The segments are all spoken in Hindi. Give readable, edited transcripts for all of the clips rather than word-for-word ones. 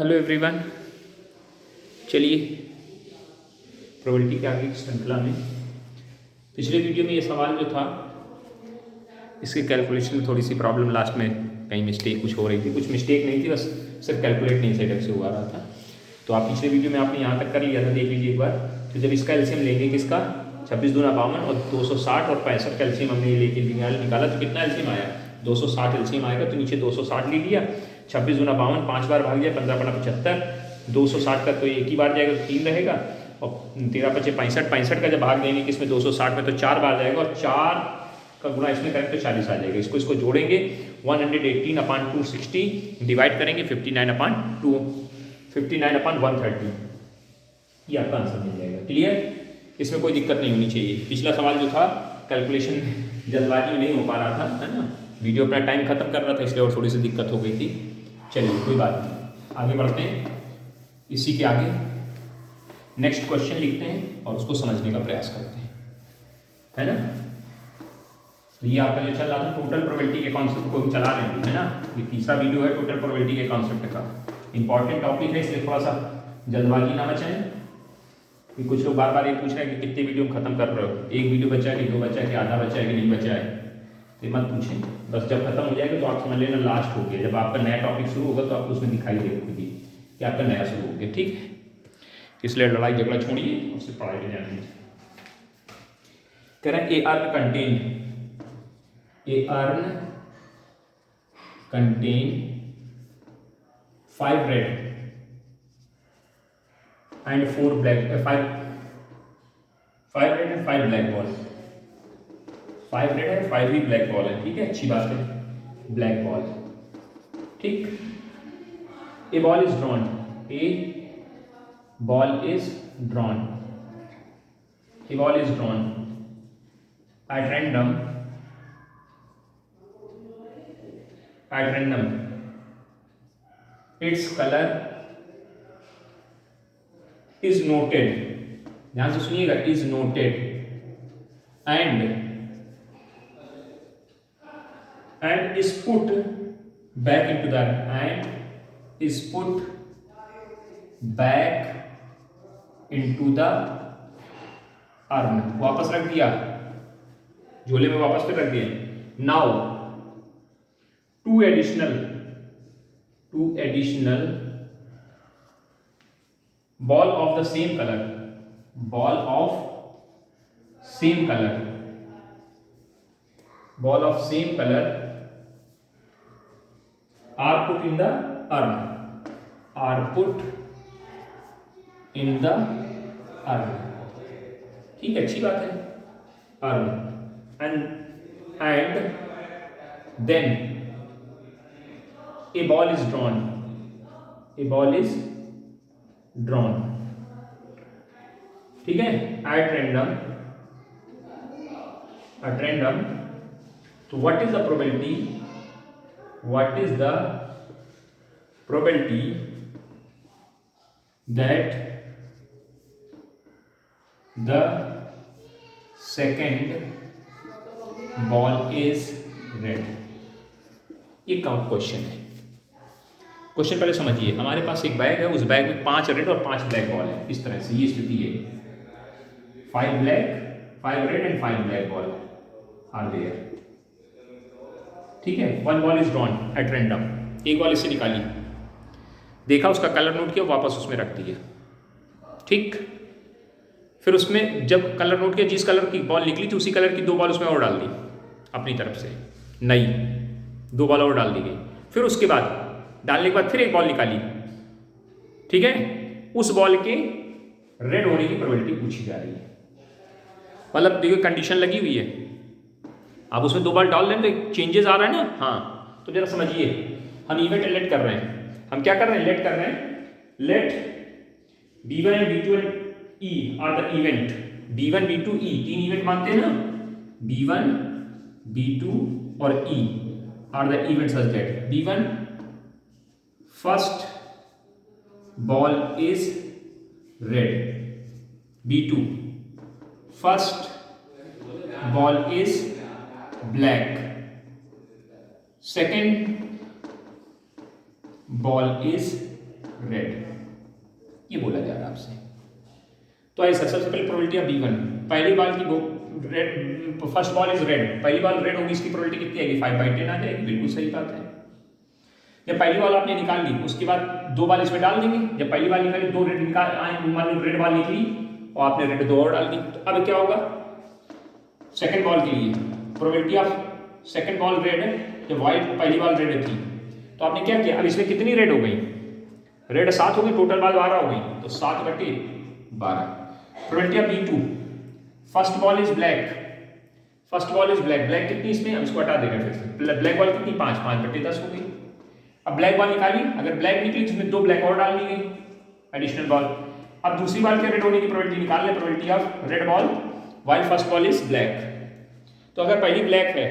Hello everyone. चलिए प्रोबेबिलिटी के आगे की श्रृंखला में पिछले वीडियो में ये सवाल जो था इसके कैलकुलेशन में थोड़ी सी प्रॉब्लम, लास्ट में कहीं मिस्टेक कुछ हो रही थी। कुछ मिस्टेक नहीं थी, बस सिर्फ कैलकुलेट नहीं सही ढंग से हुआ रहा था। तो आप पिछले वीडियो में आपने यहाँ तक कर लिया था, देख लीजिए एक बार। तो जब इसका एलसीएम लेंगे किसका, 26 दूना 52 और 260 और 65 का एलसीएम हमने लेके निकाला तो कितना एलसीएम आया, 260 एलसीएम आएगा। तो नीचे 260 ले लिया, 26 दूना 52, 5 बार भाग दिया, 15 पना 75, 260 का तो एक ही बार जाएगा तो 3 रहेगा, और 13 पचे 65, 65 का जब भाग देंगे किसमें 260 में तो 4 बार जाएगा, और 4 का गुणा इसमें करेंगे तो 40 आ जाएगा। इसको जोड़ेंगे 118/260 डिवाइड करेंगे 59/2 59/130, ये आपका आंसर मिल जाएगा। क्लियर, इसमें कोई दिक्कत नहीं होनी चाहिए। पिछला सवाल जो था कैलकुलेशन जल्दबाजी में नहीं हो पा रहा था, है ना, वीडियो अपना टाइम खत्म कर रहा था इसलिए और थोड़ी सी दिक्कत हो गई थी। चलिए कोई बात नहीं, आगे बढ़ते हैं। इसी के आगे नेक्स्ट क्वेश्चन लिखते हैं और उसको समझने का प्रयास करते हैं, है ना। तो ये आपका जो चल रहा था टोटल प्रोबेबिलिटी के कॉन्सेप्ट को हम चला रहे हैं, है ना। ये तीसरा वीडियो है टोटल प्रोबेबिलिटी के कॉन्सेप्ट का। इंपॉर्टेंट टॉपिक है इसलिए थोड़ा सा जल्दबाजी ना मचाएं। कि कुछ लोग बार बार ये पूछ रहे हैं कि कितने वीडियो में खत्म कर रहे हो, एक वीडियो बचा है कि दो बचा है कि आधा बचा है कि नहीं बचा है, तो मत पूछें। बस जब खत्म हो जाएगा तो आप समझ लेना लास्ट हो गया। जब आपका नया टॉपिक शुरू होगा तो आपको उसमें दिखाई देगा कि आपका नया शुरू हो गया, ठीक है। इसलिए लड़ाई झगड़ा छोड़िए, उससे पढ़ाई में ध्यान दीजिए। कह रहे हैं a urn contain 5 red and 4 black, 5 red and 5 black ball. 5 red है 5 ही ब्लैक बॉल है, ठीक है, अच्छी बात है, ब्लैक बॉल, ठीक। A ball is drawn, a ball is drawn, a ball is drawn at random its color is noted, ध्यान से सुनिएगा, is noted and is put back into the urn, वापस रख दिया झोले में, वापस पे रख दिए। Now two additional ball of the same colour are put in the urn, ठीक है, अच्छी बात है, urn. And then a ball is drawn, ठीक है, at random। तो what is the probability that the second ball is red. ये कम क्वेश्चन है। क्वेश्चन पहले समझिए, हमारे पास एक बैग है, उस बैग में 5 रेड और 5 ब्लैक बॉल है, इस तरह से ये स्थिति है। 5 red and 5 black ball are there, ठीक है। 1 ball is drawn at random, एक बॉल इससे निकाली, देखा, उसका कलर नोट किया, वापस उसमें रख दिया, ठीक। फिर उसमें जब कलर नोट किया, जिस कलर की बॉल निकली थी उसी कलर की 2 बॉल उसमें और डाल दी अपनी तरफ से, नई 2 बॉल और डाल दी गई। फिर उसके बाद डालने के बाद फिर एक बॉल निकाली, ठीक है, उस बॉल के रेड होने की प्रोबेबिलिटी पूछी जा रही है। मतलब देखिए कंडीशन लगी हुई है, आप उसमें 2 बॉल डाल लें तो चेंजेस आ रहा है ना, हाँ। तो जरा समझिए, हम इवेंट लेट कर रहे हैं, हम क्या कर रहे हैं, लेट कर रहे हैं, let B1 and B2 and E are the event, B1 B2 E 3 event मानते हैं ना, B1 B2 और E are the events such that B1 first ball is red, B2 first ball is black, second ball is red, ये बोला जा रहा है आपसे। तो आइए सबसे पहले प्रोबेबिलिटी ऑफ B1, पहली बॉल की red, first ball is red, पहली बॉल रेड होगी, इसकी प्रोबेबिलिटी कितनी आएगी 5/10 आ जाएगी, बिल्कुल सही बात है। जब पहली बॉल आपने निकाल ली उसके बाद दो बॉल इसमें डाल देंगे, जब पहली बॉल निकाली दो रेड निकाल, मान लो रेड बॉल निकली और आपने रेड दो और डाल दी, तो अब क्या होगा सेकंड बॉल के लिए probability of second ball red है, जब वाइट पहली बॉल रेड थी तो आपने क्या किया, अब इसमें कितनी रेड हो गई, रेड 7 हो गई, टोटल बॉल 12 हो गई, तो 7/12। Probability of B2, first ball is black, first ball is black, black कितनी इसमें, अब इसको हटा देगा फिर से, ब्लैक बॉल कितनी 5/10 हो गई। अब ब्लैक बॉल निकाली, अगर ब्लैक निकली तो इसमें 2 ब्लैक और डाल दी गई एडिशनल बॉल। अब दूसरी बॉल के रेड होने की प्रोबेबिलिटी निकाल ले, probability of red ball while first ball is black. तो अगर पहली ब्लैक है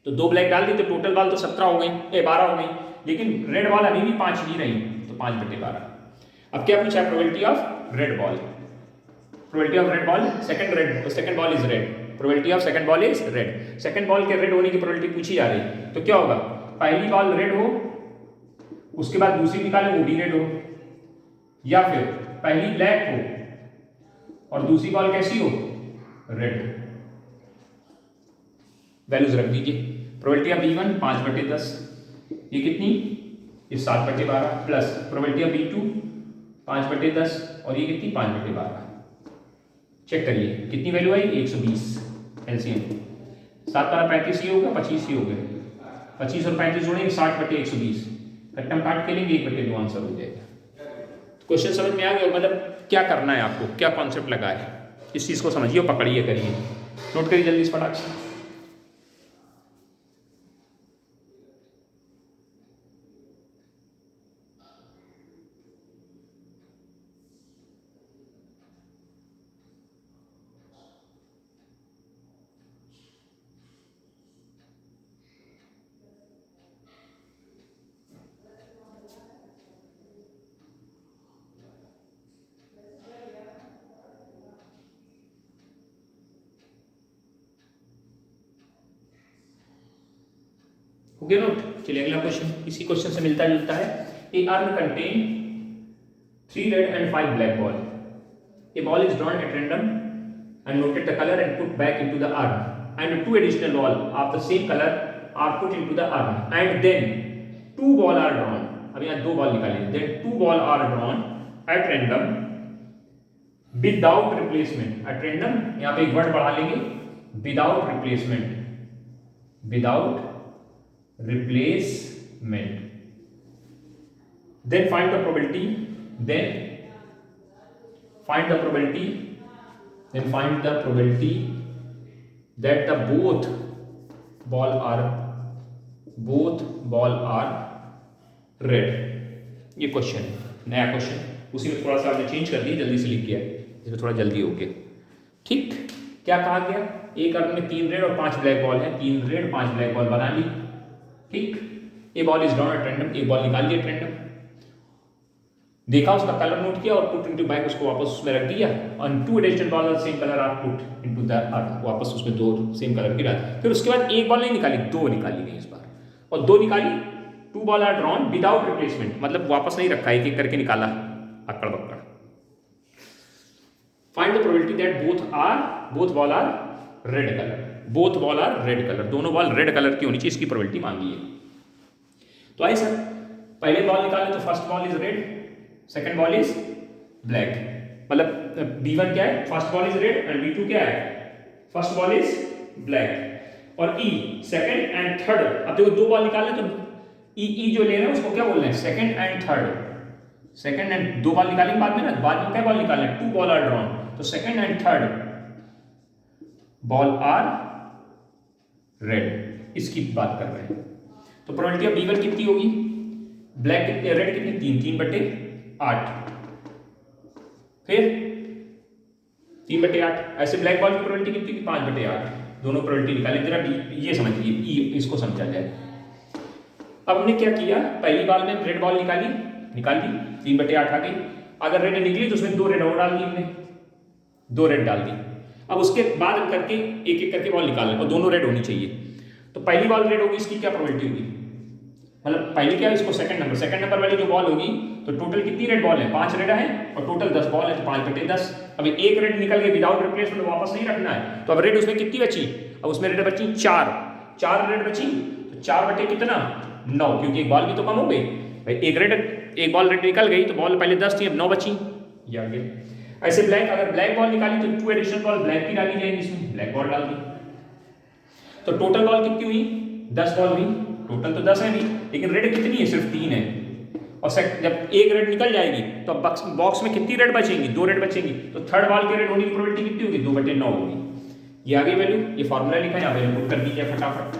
तो 2 ब्लैक डाल दी तो टोटल बॉल तो 17 हो गई, 12 हो गई, लेकिन रेड बॉल अभी भी 5 ही रही, तो 5/12। अब क्या पूछा है, probability of red ball, probability of red ball, second ball is red, probability of second ball is red, second ball के रेड होने की प्रोबेबिलिटी पूछी जा रही है, तो क्या होगा, पहली बॉल रेड हो उसके बाद दूसरी निकाले वो भी रेड हो, या फिर पहली ब्लैक हो और दूसरी बॉल कैसी हो, रेड। वैल्यूज रख दीजिए, प्रोबेबिलिटी ऑफ B1 5/10, ये कितनी, ये 7/12, प्लस प्रोबेबिलिटी ऑफ B2 5/10 और ये कितनी 5/12। चेक करिए कितनी वैल्यू आई, 120 एलसीएम, 7/35 ये होगा, 25 ही हो गए, 25 और 35 जोड़ेंगे 60/120, कट्टम काट के लेंगे 1/2 आंसर हो जाएगा। क्वेश्चन समझ में आ गया, मतलब क्या करना है आपको, क्या कॉन्सेप्ट लगा है, इस चीज़ को समझिए और पकड़िए, करिए, नोट करिए जल्दी से फटाक से। हो गया नोट। चलिए अगला क्वेश्चन इसी क्वेश्चन से मिलता जुलता है। A urn contain 3 red and 5 black ball. A ball is drawn at random and noted the color and put back into the urn, and 2 additional ball of the same color are put into the urn, and then 2 ball are drawn. अब यहाँ 2 बॉल निकालिए, then 2 ball are drawn at random without replacement. At random यहाँ पे एक वर्ड बढ़ा लेंगे, without replacement, without replacement. Then find the probability, then find the probability that the both ball are red. ये क्वेश्चन है, नया क्वेश्चन, उसी में थोड़ा सा आपने चेंज कर दिया, जल्दी से लिख गया, इसमें थोड़ा जल्दी हो गया। ठीक, क्या कहा गया, एक अर्न में 3 रेड और 5 ब्लैक बॉल है, 3 रेड 5 ब्लैक बॉल बना ली। ठीक, a ball is drawn at random, एक बॉल निकाल लिया रैंडम, देखा उसका कलर नोट किया और पुट इनटू बैग, उसको वापस उसमें रख दिया, और 2 additional ball of same colour are put into the urn, वापस उसमें 2 सेम कलर की डाल। फिर उसके बाद एक बॉल नहीं निकाली, 2 निकाली गई इस बार, और 2 निकाली, 2 ball are drawn without replacement, मतलब वापस नहीं रखा, एक एक करके निकाला अक्कड़ बक्कड़। Find the probability that both ball are red colour, both ball are red colour, दोनों बॉल रेड कलर की होनी चाहिए, इसकी प्रोबेबिलिटी मांगी है। तो आइए सर, पहले बॉल निकालें तो first ball is red, second ball is black, मतलब B1 क्या है, first ball is red, and B2 क्या है, फर्स्ट बॉल इज ब्लैक, और E सेकंड एंड थर्ड। अब देखो 2 बॉल निकालने तो ई जो ले रहे हैं उसको क्या बोल रहे हैं, second and third, second and 2 ball निकालेंगे बाद में ना, बाद में क्या बॉल निकालना है, 2 बॉल आर ड्रॉन, तो second and third ball are red, इसकी बात कर रहे हैं। तो प्रोबेबिलिटी ऑफ B1 कितनी होगी, ब्लैक कितने, रेड कितनी, 3/8, फिर 3/8, ऐसे ब्लैक बॉल की प्रोबेबिलिटी कितनी, 5/8, दोनों प्रोबेबिलिटी निकालें, जरा ये समझिए, इसको समझा जाए। अब हमने क्या किया, पहली बॉल में रेड बॉल निकाल दी, 3/8 आ गई, अगर रेड निकली तो उसमें 2 रेड और डाल दी हमने, 2 रेड डाल दी। अब उसके बाद हम करके एक एक करके बॉल निकाल लें, और दोनों रेड होनी चाहिए। तो पहली बॉल रेड होगी, इसकी क्या प्रोबेबिलिटी होगी, मतलब पहली क्या है, इसको सेकंड नंबर वाली जो बॉल होगी तो टोटल कितनी रेड बॉल है? 5 रेड है और टोटल 10 बॉल है, तो 5/10। अभी एक रेड निकल गई विदाउट रिप्लेसमेंट, वापस नहीं रखना है। तो अब रेड उसमें कितनी बची? अब उसमें रेड बची 4 रेड बची, तो 4 कितना 9, क्योंकि एक बॉल भी तो कम हो गई भाई। एक बॉल रेड निकल गई तो बॉल पहले 10 थी, अब 9 बची। ये आ गया। ऐसे ब्लैक, अगर ब्लैक बॉल निकाली तो 2 एडिशनल बॉल ब्लैक की डाली जाएगी, इसमें ब्लैक बॉल डाल दी। तो टोटल बॉल कितनी हुई? 10 बॉल हुई। टोटल तो 10 है भी, लेकिन रेड कितनी है? सिर्फ 3 है। और जब एक रेड निकल जाएगी तो अब बॉक्स में कितनी रेड बचेंगी? 2 रेड बचेंगी। तो थर्ड बॉल के रेड होने की प्रोबेबिलिटी कितनी होगी? 2/9 होगी। ये आ गई वैल्यू। ये फॉर्मूला लिखा है, यहाँ वैल्यू पुट कर दीजिए फटाफट।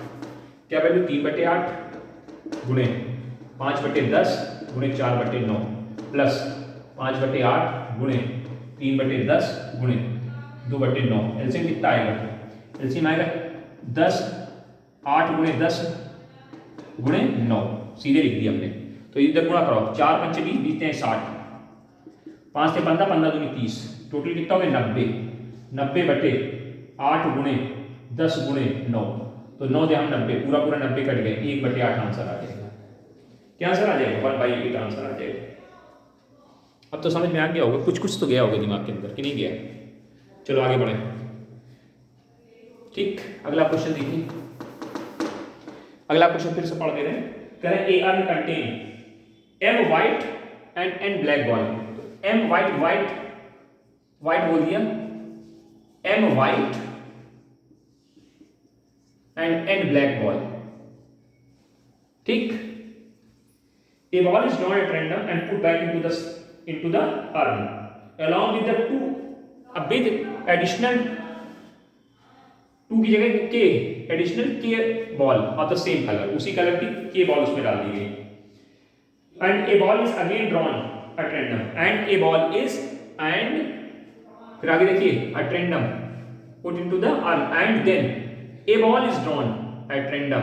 क्या वैल्यू? 3/8 गुणे 5/10 गुणे 4/9 प्लस 5/8 गुणे 3/10 गुणे 2/9। एलसीएम कितना आएगा? एलसीएम आएगा 10, 8 गुणे 10 गुणे 9, सीधे लिख दिया हमने। तो इधर गुणा करो, 4 5 20, 20 हैं 60, 5 से 15, 15 दूनी 30, टोटल कितना हो गया? 90। 90/8 गुणे 10 गुणे 9, तो 9 दे हम 90, पूरा 90 कट गए, 1/8 आंसर आ जाएगा। क्या आंसर आ जाएगा? 1/8 आंसर आ जाएगा। अब तो समझ में आ गया होगा, कुछ तो गया होगा दिमाग के अंदर कि नहीं गया? चलो आगे बढ़े। ठीक, अगला क्वेश्चन देखिए। अगला क्वेश्चन फिर से पढ़ दे रहे हैं। कह रहे हैं a urn contain m white and n black ball. तो m व्हाइट बोल दिया, m white and n black ball. ठीक, a ball is drawn at random and put back into the urn along with the with additional 2 की जगह k additional k ball of the same colour, उसी कलर की k बॉल उसमें डाल दी गई। And a ball is again drawn at random and a ball is and फिर आगे देखिए at random put into the urn and then a ball is drawn at random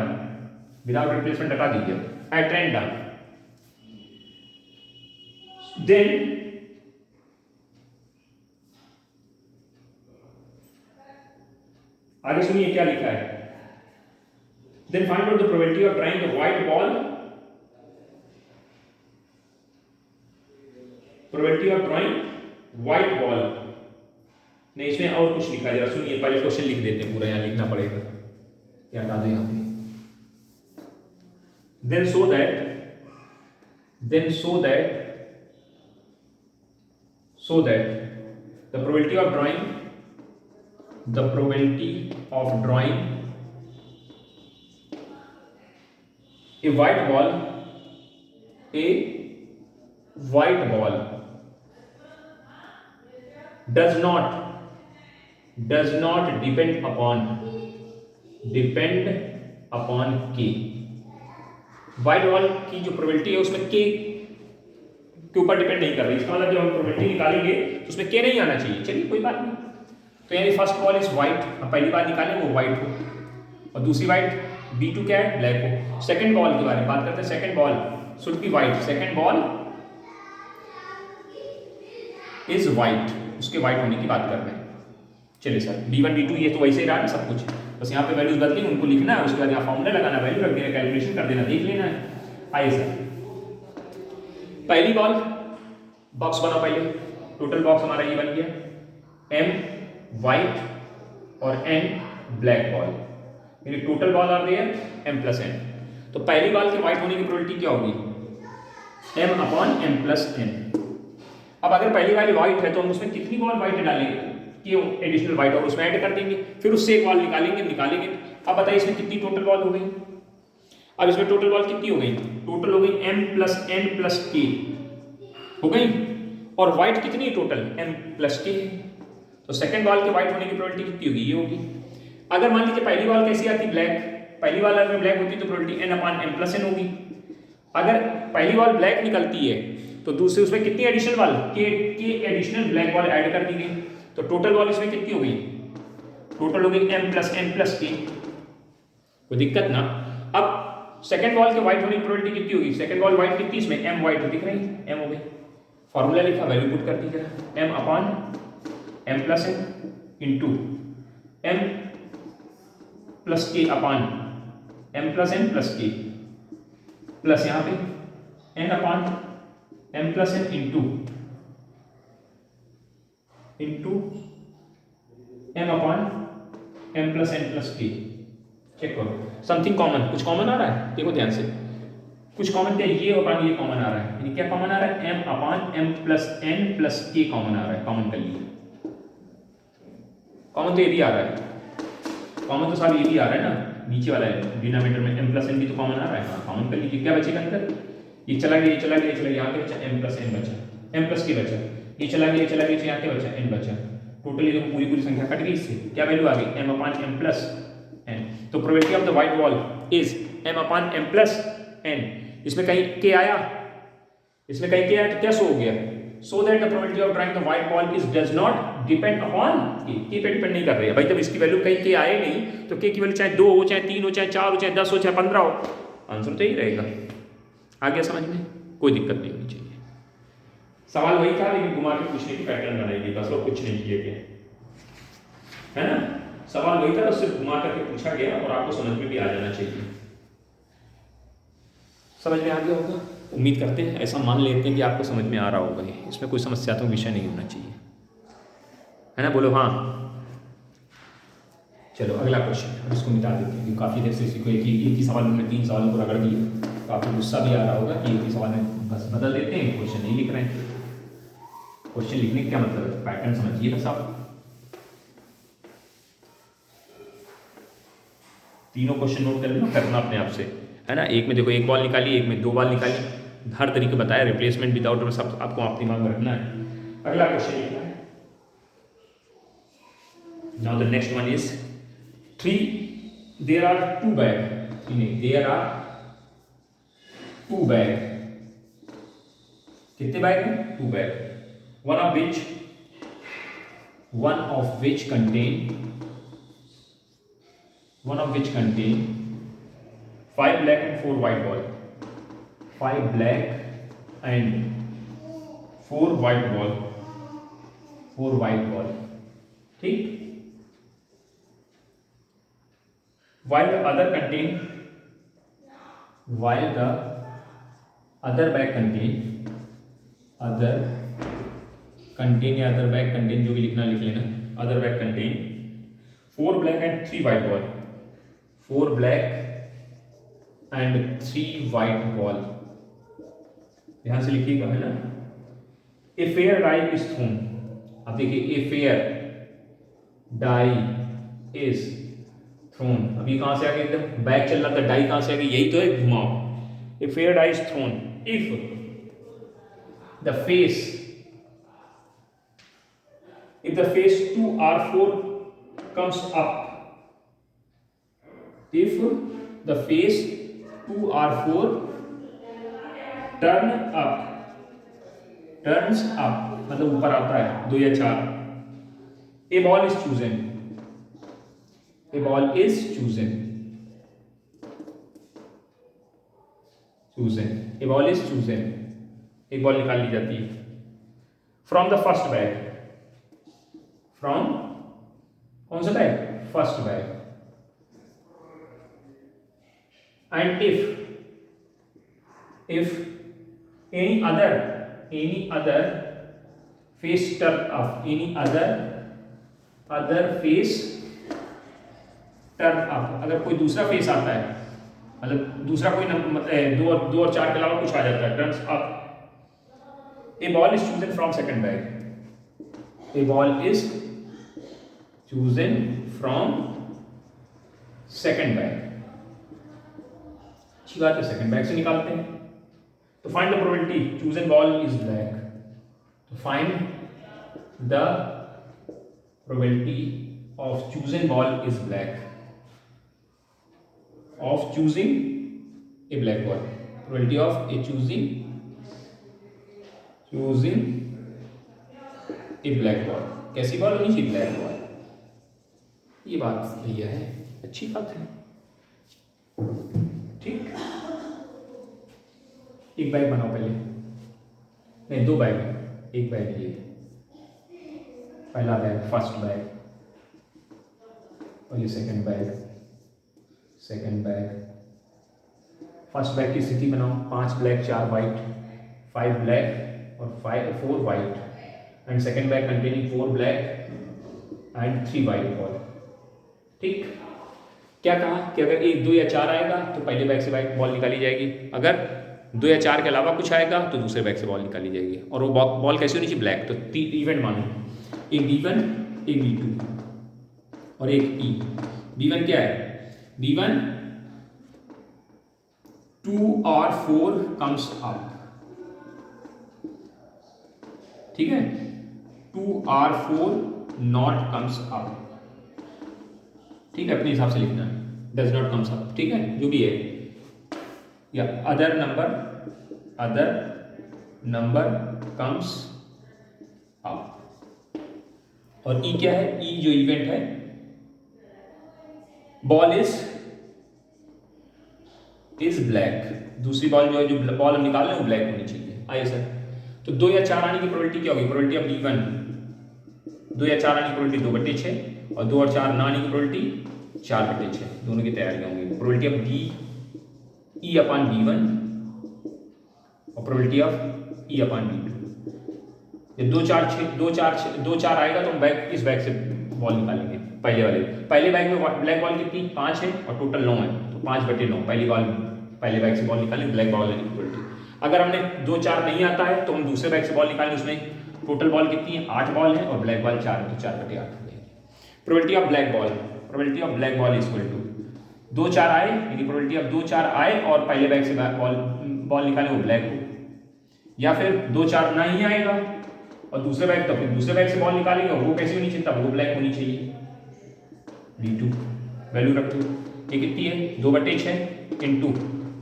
without replacement हटा दीजिए एट रैंडम देन आगे सुनिए क्या लिखा है। Then find out the probability of drawing the white ball, probability of drawing white ball. नहीं, इसमें और कुछ लिखा है, जरा सुनिए, पहले क्वेश्चन लिख देते हैं, पूरा यहाँ लिखना पड़ेगा, क्या डाल दें यहाँ पे। Then so that the probability of drawing a white ball does not depend upon k। White ball की जो प्रोबेबिलिटी है उसमें k के ऊपर डिपेंड नहीं कर रही। इसका मतलब जब हम प्रोबेबिलिटी निकालेंगे तो उसमें k नहीं आना चाहिए। चलिए कोई बात नहीं। तो यानी फर्स्ट बॉल इज व्हाइट, हम पहली बार निकालें वो व्हाइट हो और दूसरी व्हाइट, B2 क्या है? ब्लैक हो। सेकंड बॉल के बारे में बात करते हैं। Second ball should be white, second ball is white, उसके व्हाइट होने की बात कर रहे हैं। चलिए सर, B1 B2 ये तो वैसे ही रहा सब कुछ, बस यहाँ पे वैल्यूज बदली उनको लिखना है, उसके बाद यहाँ फॉर्मूला लगाना, वैल्यू रख देना, कैलकुलेशन कर देना, देख लेना है। आइए सर, पहली बॉल बॉक्स बनाओ पहले। टोटल बॉक्स हमारा ये बन गया m व्हाइट और n ब्लैक बॉल, यानी total ball are there m plus n। तो पहली बॉल के व्हाइट होने की प्रोबेबिलिटी क्या होगी? m/m plus n। अब अगर पहली वाली व्हाइट है तो हम उसमें कितनी बॉल व्हाइट डालेंगे कि एडिशनल व्हाइट और उसमें ऐड कर देंगे, फिर उससे एक बॉल निकालेंगे। अब बताइए इसमें कितनी टोटल बॉल हो गई? अब इसमें टोटल बॉल कितनी हो गई? टोटल हो गई m plus n plus k हो गई, और व्हाइट कितनी है टोटल? m plus k। तो सेकंड बॉल के व्हाइट होने की प्रोबेबिलिटी कितनी होगी? ये होगी। अगर मान लीजिए पहली बॉल कैसी आती? ब्लैक। पहली बॉल अगर ब्लैक होती तो प्रोबेबिलिटी n/m प्लस n होगी। अगर पहली बॉल ब्लैक निकलती है तो दूसरे उसमें कितनी additional ball? k additional black ball add कर दी गई, तो टोटल बॉल इसमें कितनी हो गई? टोटल हो गई m plus n plus k। कोई दिक्कत ना। अब सेकंड बॉल के व्हाइट होने की प्रोबेबिलिटी कितनी होगी? सेकंड बॉल व्हाइट कितनी इसमें? m व्हाइट दिख रही है, m हो गई। फॉर्मूला लिखा, वैल्यू पुट कर दीजिए, m/m plus n into m plus k upon m plus n plus k plus यहाँ पे n/m m plus n into m upon m plus n plus k। Check करो समथिंग कॉमन, कुछ कॉमन आ रहा है, देखो ध्यान से, कुछ कॉमन क्या, ये अपॉन ये कॉमन आ रहा है, यानी क्या कॉमन आ रहा है, m upon m plus n plus k common आ रहा है, कॉमन कर लिए। कॉमन तो ये भी आ रहा है, कॉमन तो साहब ये भी आ रहा है ना, नीचे वाला है डिनोमिनेटर में m प्लस n भी तो कॉमन आ रहा है, हाँ कॉमन कर लीजिए। क्या बचेगा अंदर, ये चला गया, ये चला गया, ये चला गया, यहाँ पे बचा m प्लस n बचा, m प्लस k बचा, ये चला गया, ये चला गया, यहाँ पे बचा n बचा, टोटल ये तो पूरी पूरी संख्या कट गई इससे, क्या वैल्यू आ गई m upon m plus n। तो probability of the white wall is m upon m plus n। इसमें कहीं k आया, इसमें कहीं k आया तो क्या शो हो गया, so that the probability of drawing the white wall is does not depend upon k पे डिपेंड नहीं कर रही है भाई। जब इसकी वैल्यू कहीं k आए नहीं तो k की वैल्यू चाहे 2 हो, चाहे 3 हो, चाहे 4 हो, चाहे 10 हो, चाहे 15 हो, आंसर तो यही रहेगा। आ गया समझ में, कोई दिक्कत नहीं होनी चाहिए। सवाल वही था लेकिन घुमा के पूछने की पैटर्न बनाई गई, बस और कुछ नहीं किए गए, है ना। सवाल वही था, सिर्फ घुमा करके पूछा गया और आपको समझ में भी आ जाना चाहिए। समझ में आ गया होगा, उम्मीद करते हैं, ऐसा मान लेते हैं कि आपको समझ में आ रहा होगा, ये इसमें कोई समस्यात्मक विषय नहीं होना चाहिए, है ना, बोलो हाँ। चलो अगला क्वेश्चन, इसको मिटा देते हैं, काफ़ी देर से इसी को एक ही सवाल में 3 सवालों को रगड़ दिया, तो आपको गुस्सा भी आ रहा होगा कि एक ही सवाल में बस बदल देते हैं, क्वेश्चन नहीं लिख रहे हैं। क्वेश्चन लिखने का क्या मतलब है, पैटर्न समझिए बस आप। तीनों क्वेश्चन नोट कर लेना, करना अपने आप से, है ना। एक में देखो 1 बॉल निकाली, एक में 2 बॉल निकाली, हर तरीके बताया, रिप्लेसमेंट विदाउट सब आपको आप दिमाग में रखना है। अगला क्वेश्चन लिखना है, now the next one is 3 there are 2 bag, there are 2 bag, कितने बैग हैं, 2 bag, one of which contain 5 black and 4 white ball, 5 black and 4 white ball, 4 white ball, ठीक। while the other bag contain जो भी लिखना लिख लेना, other bag contain 4 black and 3 white ball, 4 black and 3 white ball, ध्यान से लिखिएगा, है ना। A fair die is thrown, अब देखिए a fair die is thrown, अब ये कहां से आ गया, एकदम बैक चल रहा था, डाई कहां से आ गई, यही तो है, घुमाओ। A fair die is thrown if the face 2R4 comes up, if the face 2R4 turns up मतलब ऊपर आता है, 2 या 4, a ball is chosen, a ball is chosen, एक बॉल निकाल ली जाती है from the first bag, from कौन सा bag, first bag, and if any other face turn up, any other face turn up, अगर कोई दूसरा फेस आता है, मतलब दूसरा कोई मतलब 2 और 4 के अलावा कुछ आ जाता है, turns up, a ball is chosen from second bag, a ball is chosen from second bag, अच्छी बात है, सेकंड बैग से निकालते हैं। तो find the probability chosen ball is black, तो find the probability of chosen ball is black, of choosing a black ball, probability of a choosing a black ball, कैसी बॉल होनी चाहिए, ब्लैक बॉल। ये बात भैया है, अच्छी बात है, ठीक। एक बैग बनाओ पहले, नहीं 2 बैग, एक बैग ये पहला बैग, फर्स्ट बैग, और ये सेकंड बैग, फर्स्ट बैग की स्थिति बनाओ, 5 ब्लैक 4 वाइट, 5 ब्लैक और 4 white and second bag containing 4 black and 3 white ball. ठीक, क्या कहा कि अगर 1, 2 या 4 आएगा तो पहले बैग से वाइट बॉल निकाली जाएगी, अगर 2 या 4 के अलावा कुछ आएगा तो दूसरे बैग से बॉल निकाली जाएगी। और वो बॉल कैसी होनी चाहिए? ब्लैक। तो 3 इवेंट मानो, एक B1, एक B2 और एक E। B1 क्या है? B1 2 और 4 कम्स अप, ठीक है, 2 और 4 नॉट कम्स अप, ठीक है, अपने हिसाब से लिखना है, डज नॉट कम्स अप, ठीक है, जो भी है, या अदर नंबर कम्स अप। और ई क्या है? ई जो इवेंट है, बॉल इज ब्लैक, दूसरी बॉल जो है, जो बॉल हम निकाल रहे हैं वो ब्लैक होनी चाहिए। आइए सर, तो 2 या 4 आने की प्रोबेबिलिटी क्या होगी? प्रोबेबिलिटी ऑफ B1, 2 या 4 आने की प्रोबेबिलिटी 2/6 और 2 और 4 ना आने की प्रोबेबिलिटी 4/6, दोनों की तैयारियां होंगी। Probability of E upon B1 और probability of E upon B2। जब 2 4 आएगा तो हम इस बैग से बॉल निकालेंगे, पहले बैग में ब्लैक बॉल कितनी? 5 है और टोटल 9 है, तो 5/9 पहले बैग से बॉल निकालेंगे, ब्लैक बॉल लेने की प्रोबेबिलिटी। अगर हमने 2 4 नहीं आता है तो हम दूसरे बैग से बॉल निकालेंगे, उसमें टोटल बॉल कितनी है? 8 बॉल है और ब्लैक बॉल 4 है, तो 4/8 हो जाएगी। Probability of black ball is equal to 2 4 आए, यानी प्रोबेबिलिटी ऑफ 2 4 आए और पहले बैग से बॉल निकाले वो ब्लैक हो, या फिर 2 4 ना ही आएगा और दूसरे बैग से बॉल निकालेंगे, वो कैसी होनी चाहिए? तब वो ब्लैक होनी चाहिए। B2 वैल्यू रख दो, ये कितनी है? 2/6 इंटू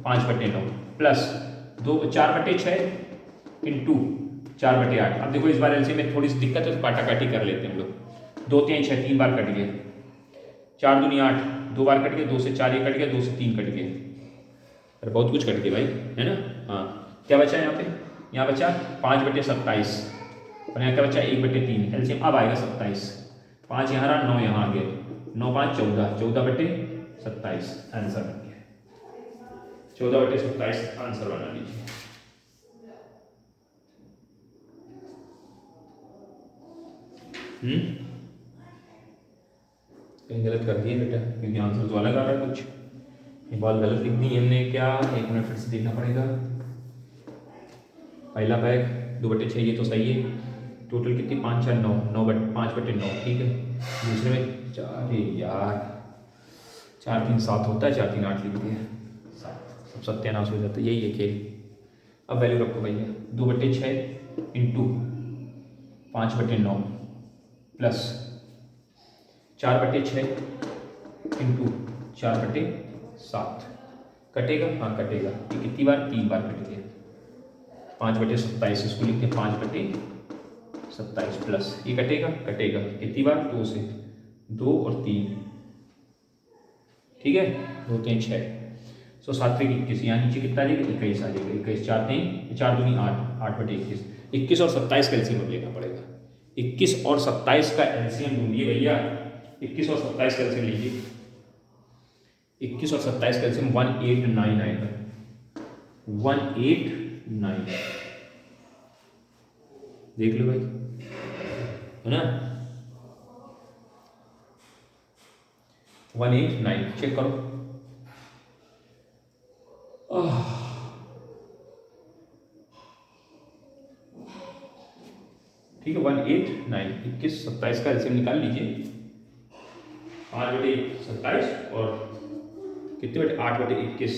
5/9 प्लस 4/6 इंटू 4/8। अब देखो इस बार एलसीएम में थोड़ी सी दिक्कत है तो काटा काटी कर लेते हैं हम लोग। 2 3 6 3 बार कट गए, 4 दूनी 8, 2 बार कट गए, 2 से 4 ये कट गया, 2 से 3 कट गए, अरे बहुत कुछ कट गया भाई, है ना। हाँ, क्या बचा यहाँ पे? यहाँ बचा 5/27 और यहाँ क्या बचा? 1/3। एलसीएम अब आएगा 27, 5 यहाँ रहा, 9 यहाँ आ गया, 9 5 14, 14/27 आंसर बन गया। 14/27 आंसर बना लीजिए। कहीं गलत कर दिए बेटा, क्योंकि आंसर तो अलग आ रहा है कुछ, ये बॉल गलत लिख दी हमने। क्या? 1 मिनट फिर से देखना पड़ेगा। पहला बैग 2/6, ये तो सही है, टोटल कितनी? 5 4 9, 5/9, ठीक है। दूसरे में 4, यार 4 3 7 होता है, 4 3 8 लिख दिया, सब सत्यानाश हो जाता है, यही है खेल। अब वैल्यू रखो भैया, 2/6 इंटू 5/9 प्लस 4/6 इंटू 4/7, कटेगा? हाँ कटेगा। ये कितनी बार? 3 बार कट गया। 5/27, इसको लिखते हैं 5/27 प्लस ये कटेगा? कितनी बार? 2 से 2 और 3, ठीक है, 2 3 6, 7 3 21, यहाँ नीचे कितना आ जाएगा? 21 आ जाएगा। 21 4 3 4 दूनी 8, 8/21, 21 और 27 का एलसीएम लेना पड़ेगा। 21 और 27 का एलसीएम ढूंढिए भैया, 21 और 27 का एलसीएम लीजिए। 21 और 27 का एलसीएम 189 आएगा, 189, देख लो भाई, है ना, 189, चेक करो। ठीक है, 189, 21 27 का एलसीएम निकाल लीजिए। 5/27 और कितने बटे? 8/21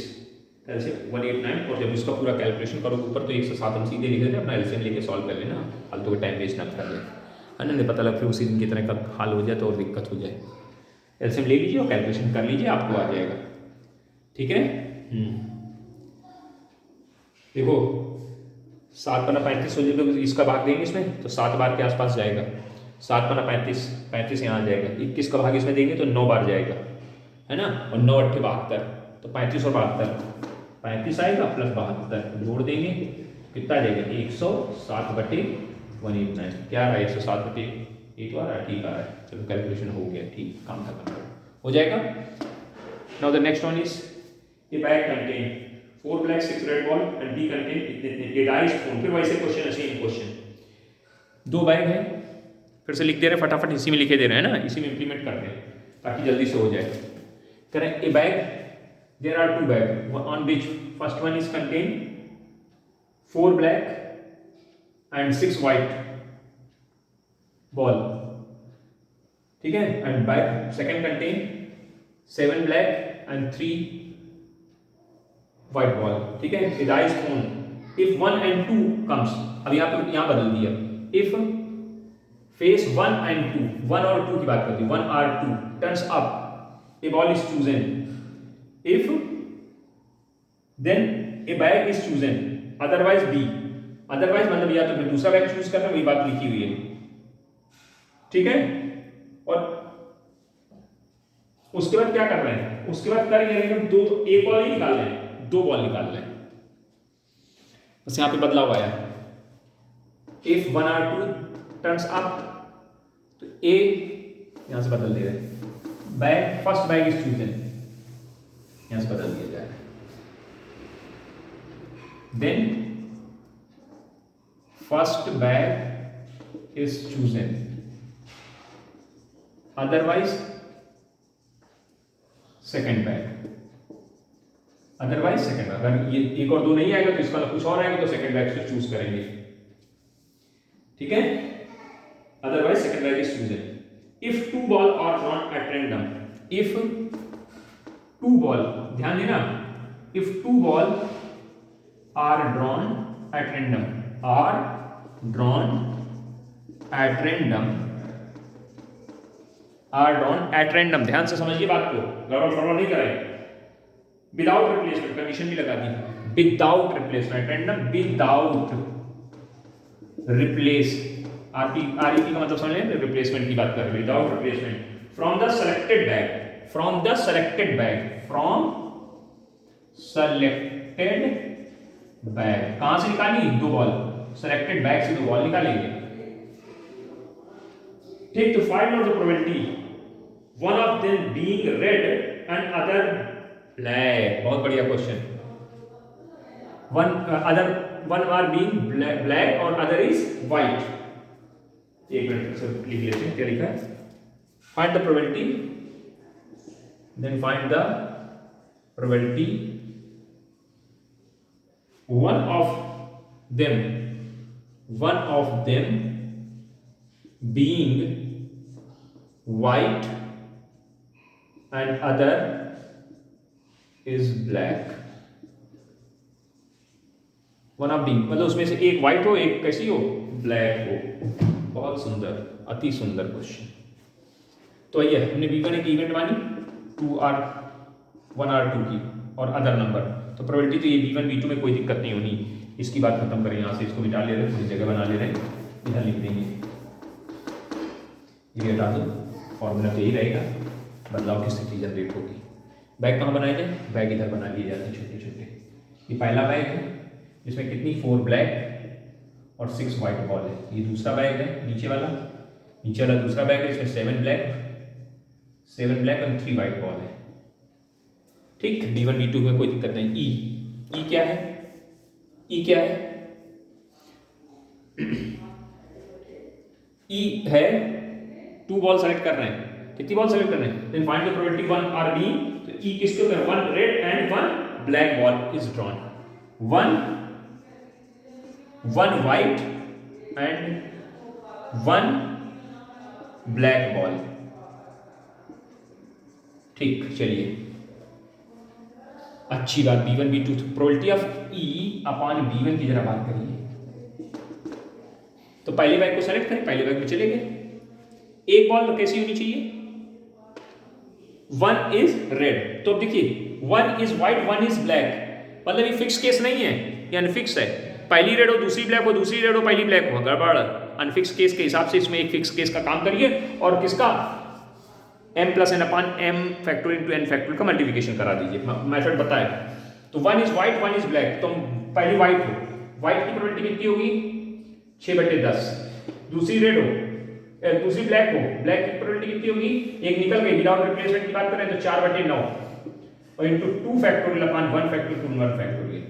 एलसीएम 189। और जब इसका पूरा कैलकुलेशन करो ऊपर तो 1 से 7 हम सीधे लिख देते हैं, अपना एलसीएम लेके सॉल्व कर लेना, फालतू का टाइम वेस्ट ना कर ले, है ना, नहीं पता लग फिर उसी दिन की तरह का हाल हो जाए तो और दिक्कत हो जाए। एलसीएम ले लीजिए और कैलकुलेशन कर लीजिए, आपको आ जाएगा, ठीक है। देखो 7/35 हो जाएगा, इसका भाग देंगे इसमें तो 7 बार के आसपास जाएगा। 7/35, 35 यहाँ आ जाएगा। 21 का भाग इसमें देंगे तो 9 बार जाएगा, है ना, और 9 8 72, तो 35 और 72, 35 आएगा प्लस 72 जोड़ देंगे, कितना आ जाएगा? 107/189। क्या आ रहा है? 107/8 आ रहा है, ठीक आ रहा है। चलो कैलकुलेशन हो गया, ठीक, काम खत्म हो जाएगा। Now the next one is a bag contain 4 black 6 red ball and B contain a dice phone। फिर वैसे क्वेश्चन ऐसे ही क्वेश्चन, 2 बैग है, फिर से लिख दे रहे हैं, फटाफट इसी में लिखे दे रहे हैं ना, इसी में इंप्लीमेंट करते हैं ताकि जल्दी से हो जाए। करें a bag, there are 2 bag on which first one is contain 4 black and 6 white ball, ठीक है, and bag second contain 7 black and 3 white ball, ठीक है। a dice thrown if 1 and 2 comes, अब यहाँ बदल दिया, if face 1 and 2, 1 और 2 की बात करती है, 1 or 2 turns up, a ball is chosen, if then a bag is chosen, otherwise B, otherwise मतलब या तो फिर दूसरा बैग चूज करना, वही बात लिखी हुई है, ठीक है। और उसके बाद क्या कर रहे हैं, उसके बाद कर ये रहे हैं, दो एक बॉल ही निकाल रहे हैं, 2 बॉल निकाल रहे हैं, बस यहाँ पे बदलाव आया, if 1 or 2 turns up, तो A यहां से बदल दे रहे हैं, bag first bag is chosen, यहां से बदल दिया जाए, then first bag is chosen, otherwise second bag, otherwise second bag, अगर ये 1 और 2 नहीं आएगा तो इसका कुछ और आएगा तो सेकंड बैग से चूज करेंगे, ठीक है। Otherwise second bag is chosen if 2 ball are drawn at random, if 2 ball, ध्यान देना, if 2 ball are drawn at random, are drawn at random, are drawn at random, ध्यान से समझिए बात को, गड़बड़ नहीं कराए, विदाउट रिप्लेसमेंट, कंडीशन भी लगा दी, without replacement, random without replace, REP का मतलब समझ लें, रिप्लेसमेंट की बात कर रहे हैं, without replacement, from the selected bag, from the selected bag, from selected bag, कहां से निकाली, 2 बॉल, सेलेक्टेड बैग से 2 बॉल निकालेंगे, ठीक। तो find out the probability one of them being red and other black, बहुत बढ़िया question, one are being black और अदर इज व्हाइट, एक मिनट से लिख लेते हैं क्या लिखा है, find the probability, then find the probability one of them being white and other is black, one of being मतलब उसमें से एक व्हाइट हो, एक कैसी हो, ब्लैक हो, बहुत सुंदर, अति सुंदर क्वेश्चन। तो ये हमने B1 एक इवेंट मानी, 2 और 1 और 2 की, और अदर नंबर, तो प्रोबेबिलिटी तो ये B1 B2 में कोई दिक्कत नहीं होनी, इसकी बात खत्म करें, यहाँ से इसको मिटा ले रहे हैं, थोड़ी जगह बना ले रहे हैं, इधर लिख देंगे, ये हटा दो, फॉर्मूला तो यही रहेगा, बदलाव की स्थिति जनरेट होगी। बैग कहाँ बनाए जाए, बैग इधर बना लिए जाते हैं छोटे छोटे, ये पहला बैग है जिसमें कितनी 4 ब्लैक और 6 व्हाइट बॉल है, ये दूसरा बैग है नीचे वाला दूसरा बैग है, इसमें 7 ब्लैक और 3 व्हाइट बॉल है, ठीक। B1 B2 में कोई दिक्कत नहीं। ई क्या है, ई क्या है, ई है 2 बॉल सेलेक्ट कर रहे हैं, कितनी बॉल सेलेक्ट कर रहे हैं, then find the probability 1 are B, तो ई किसके ऊपर, 1 red and 1 black ball is drawn, 1 white and 1 black ball, ठीक। चलिए अच्छी बात, B1 B2, probability of E upon B1 की जरा बात करिए, तो पहले बैग को सेलेक्ट करें, पहले बैग में चले गए, एक बॉल कैसी होनी चाहिए, 1 इज रेड, तो अब देखिए 1 इज व्हाइट 1 इज ब्लैक, मतलब ये फिक्स केस नहीं है, ये अनफिक्स है, पहली रेड हो दूसरी ब्लैक हो, दूसरी रेड हो पहली ब्लैक हो, गड़बड़, अनफिक्स केस के हिसाब से इसमें एक फिक्स केस का काम करिए, और किसका, m plus n upon m factorial into n factorial का मल्टीप्लिकेशन करा दीजिए, मेथड बताए, तो 1 इज व्हाइट 1 इज ब्लैक, तो पहली व्हाइट हो, व्हाइट की प्रोबेबिलिटी कितनी होगी, 6/10, दूसरी रेड हो, दूसरी ब्लैक हो, ब्लैक की प्रोबेबिलिटी कितनी होगी, एक निकल गई, विदाउट रिप्लेसमेंट की बात करें तो 4/9, और into 2 factorial upon 1 factorial two 1 factorial.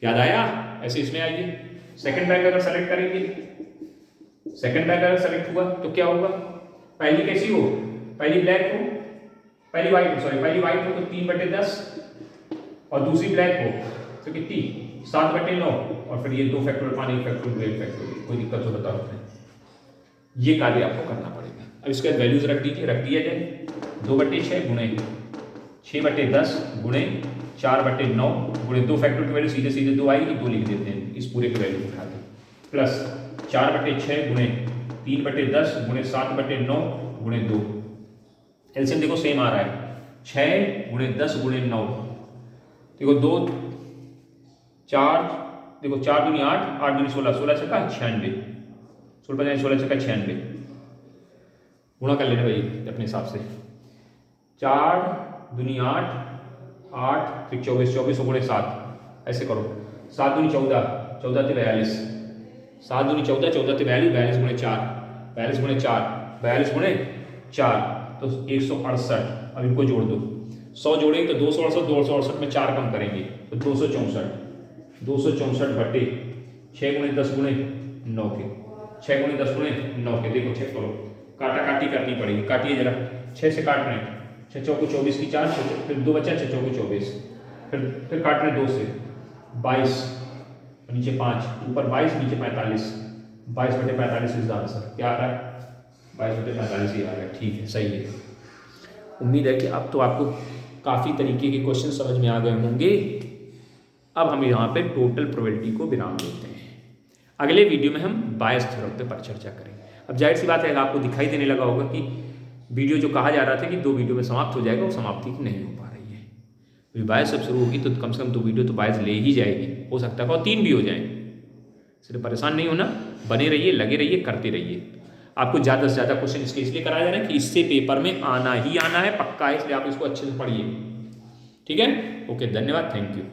याद आया? ऐसे इसमें आइए, सेकंड ब्रैकेट अगर सेलेक्ट करेंगे, सेकंड ब्रैकेट अगर सेलेक्ट हुआ तो क्या होगा, पहली कैसी हो, पहली ब्लैक हो, पहली व्हाइट हो तो 3/10 और दूसरी ब्लैक हो तो कितनी 7/9 और फिर ये 2 फैक्टोरियल अपॉन 1 फैक्टोरियल 1 फैक्टोरियल। कोई दिक्कत हो बताओ उसमें, ये कार्य आपको करना पड़ेगा। अब इसके बाद वैल्यूज रख दीजिए, रख दिया जाए 2/6 गुणे 6/10 गुणे 4/9 गुणे 2 फैक्टोरियल की वैल्यू सीधे सीधे 2 आएगी, 2 लिख देते हैं, इस पूरे की वैल्यू उठा दें, प्लस 4/6 गुणे 3/10 गुणे 7/9 गुणे 2। एलसीएम देखो सेम आ रहा है, 6 गुणे 10 गुणे 9, देखो 2 4, देखो 4 दूनी 8, 8 दूनी 16, 16 छक्का 96, 16 छक्का 96, गुणा कर लेना भाई अपने हिसाब से, 4 दूनी 8, 8 फिर 24, 24 गुणे 7, ऐसे करो, 7 दूनी 14, 14 से 42, 7 दूनी 14, 14 से 42, 42 गुणे 4, 42 गुणे 4, 42 गुणे 4 तो 168। अब इनको जोड़ दो, 100 जोड़ेंगे तो 268, 268 में 4 कम करेंगे तो 264, 264 बटे 6 गुणे 10 गुणे 9 के, 6 गुणे 10 गुणे 9 के, देखो चेक करो, काटा काटी करनी पड़ेगी, काटिए जरा, 6 से काट रहे हैं, 6 चौको 24 की 4, फिर 2 बचा, 6 चौको 24, फिर काट रहे हैं 2 से 22, नीचे 5, ऊपर 22 नीचे 45, 22/45 इज द आंसर। क्या आ रहा है? 22/45 ही आ रहा है। ठीक है, सही है। उम्मीद है कि अब तो आपको काफ़ी तरीके के क्वेश्चन समझ में आ गए होंगे। अब हम यहाँ पे टोटल प्रोबेबिलिटी को विराम देते हैं। अगले वीडियो में हम बायस थ्योरम पे पर चर्चा करेंगे। अब जाहिर सी बात है, आपको दिखाई देने लगा होगा कि वीडियो जो कहा जा रहा था कि 2 वीडियो में समाप्त हो जाएगा, वो समाप्ति नहीं हो पा रही है। अभी बायस सब शुरू होगी तो कम से कम 2 वीडियो तो बायस ले ही जाएगी, हो सकता है और 3 भी हो जाएं। सिर्फ परेशान नहीं होना, बने रहिए, लगे रहिए, करते रहिए। आपको ज़्यादा से ज़्यादा क्वेश्चन इसके इसलिए कराया जा रहा है कि इससे पेपर में आना ही आना है, पक्का है, इसलिए आप इसको अच्छे से पढ़िए। ठीक है, ओके, धन्यवाद, थैंक यू।